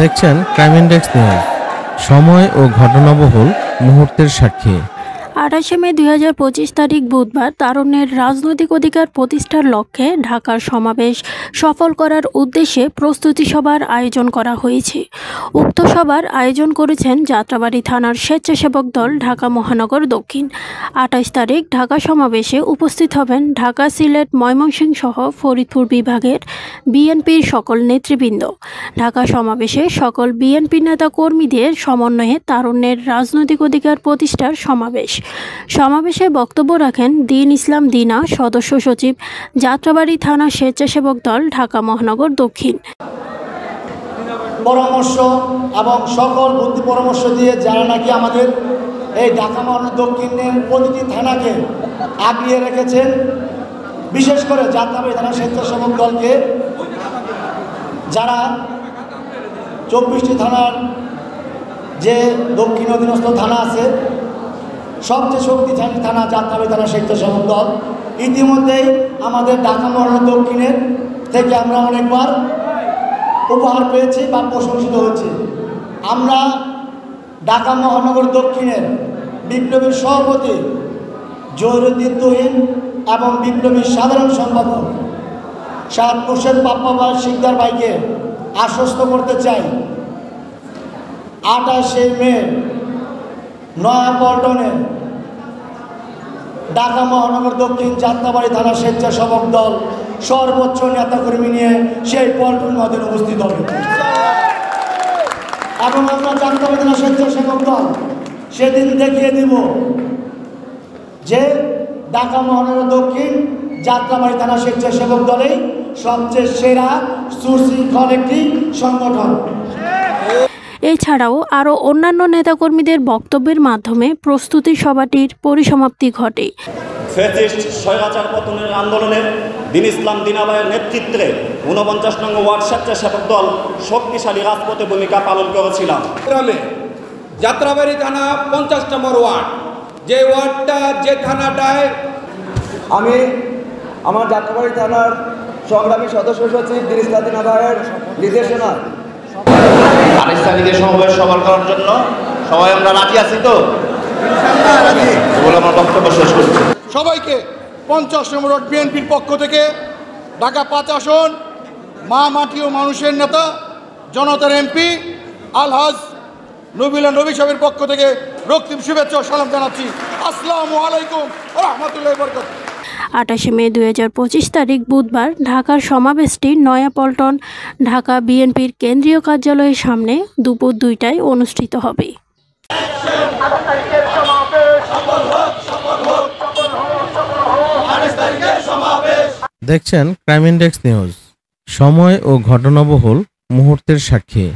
দেখছেন crime index news, সময় ও ঘটনাবহুল মুহূর্তের সাক্ষী। 28 মে 2025 তারিখ বুধবার তারুণ্যের রাজনৈতিক অধিকার প্রতিষ্ঠার লক্ষ্যে ঢাকার সমাবেশ সফল করার উদ্দেশ্যে প্রস্তুতি সভার আয়োজন করা হয়েছে। উক্ত সভার আয়োজন করেছেন যাত্রাবাড়ী থানার স্বেচ্ছাসেবক দল ঢাকা মহানগর দক্ষিণ। 28 তারিখ ঢাকা সমাবেশে উপস্থিত হবেন ঢাকা, সিলেট, ময়মনসিংহ সহ ফরিদপুর বিভাগের বিএনপির সকল নেতৃবৃন্দ। ঢাকা সমাবেশে সকল বিএনপি নেতা কর্মীদের সমন্বয়ে তারুণ্যের রাজনৈতিক অধিকার প্রতিষ্ঠার সমাবেশ। সমাবেশে বক্তব্য রাখেন দীন ইসলাম দিনা, সদস্য সচিব, যাত্রাবাড়ী থানা স্বেচ্ছাসেবক দল ঢাকা মহানগর দক্ষিণ। পরামর্শ এবং সকল বুদ্ধি পরামর্শ দিয়ে যারা নাকি আমাদের এই ঢাকা মহানগর দক্ষিণের প্রতিটি থানাকে আগিয়ে রেখেছেন, বিশেষ করে যাত্রাবাড়ী থানা স্বেচ্ছাসেবক দলকে, যারা 24টি থানার যে দক্ষিণ অধীনস্থ থানা আছে, সবচেয়ে শক্তিশালী থানা যাত্রাবাড়ী থানা স্বেচ্ছাসেবক দল। ইতিমধ্যেই আমাদের ঢাকা মহানগর দক্ষিণের থেকে আমরা অনেকবার উপহার পেয়েছি বা প্রশংসিত হয়েছি। আমরা ঢাকা মহানগর দক্ষিণের বিপ্লবীর সভাপতি জহিরুদ্দিন তুহিন এবং বিপ্লবীর সাধারণ সম্পাদক শাহ মুর্শেদ পাপ্পা শিকদার ভাইকে আশ্বস্ত করতে চাই, 28 মে নয়াপল্টনে ঢাকা মহানগর দক্ষিণ যাত্রাবাড়ী থানা স্বেচ্ছাসেবক দল সর্বোচ্চ নেতাকর্মী নিয়ে সেই পল্টন মধ্যে উপস্থিত হবে এবং আমরা যাত্রাবাড়ী থানা স্বেচ্ছাসেবক দল সেদিন দেখিয়ে দিব যে ঢাকা মহানগর দক্ষিণ যাত্রাবাড়ী থানা স্বেচ্ছাসেবক দলেই সবচেয়ে সেরা সুশৃঙ্খল একটি সংগঠন। এছাড়াও আরও অন্যান্য নেতাকর্মীদের বক্তব্যের মাধ্যমে প্রস্তুতি সভাটির পরিসমাপ্তি ঘটে। ফ্যাসিস্ট স্বৈরাচার পতনের আন্দোলনে দীন ইসলাম দিনা ভাইয়ের নেতৃত্বে 49 নং ওয়ার্ড স্বেচ্ছাসেবক দল শক্তিশালী রাজপথে ভূমিকা পালন করেছিলাম। যাত্রাবাড়ী থানা 50 নম্বর ওয়ার্ড, যে ওয়ার্ডটা যে থানাটায় আমি আমার যাত্রাবাড়ী থানার সংগ্রামী সদস্য সচিব দীন ইসলাম দিনা ভাইয়ের নির্দেশনা 28 তারিখে সমাবেশ সফল করার জন্য সবাই আমরা রাজি আছি তো? বলে আমার বক্তব্য শেষ করছি। সবাইকে 50 নম্বর ওয়ার্ড বিএনপির পক্ষ থেকে ঢাকা 5 আসন মা মাটি ও মানুষের নেতা জনতার এমপি আলহাজ নবীলা নবী সাহেবের পক্ষ থেকে রক্তিম শুভেচ্ছা ও সালাম জানাচ্ছি। আসসালামু আলাইকুম ওয়া রাহমাতুল্লাহি ওয়া বারাকাতুহু। 28 মে 2025 তারিখ বুধবার ঢাকার সমাবেশটি নয়াপল্টন ঢাকা বিএনপির কেন্দ্রীয় কার্যালয়ের সামনে দুপুর 2টায় অনুষ্ঠিত হবে। দেখছেন ক্রাইম ইনডেক্স নিউজ, সময় ও ঘটনাবহুল মুহূর্তের সাক্ষী।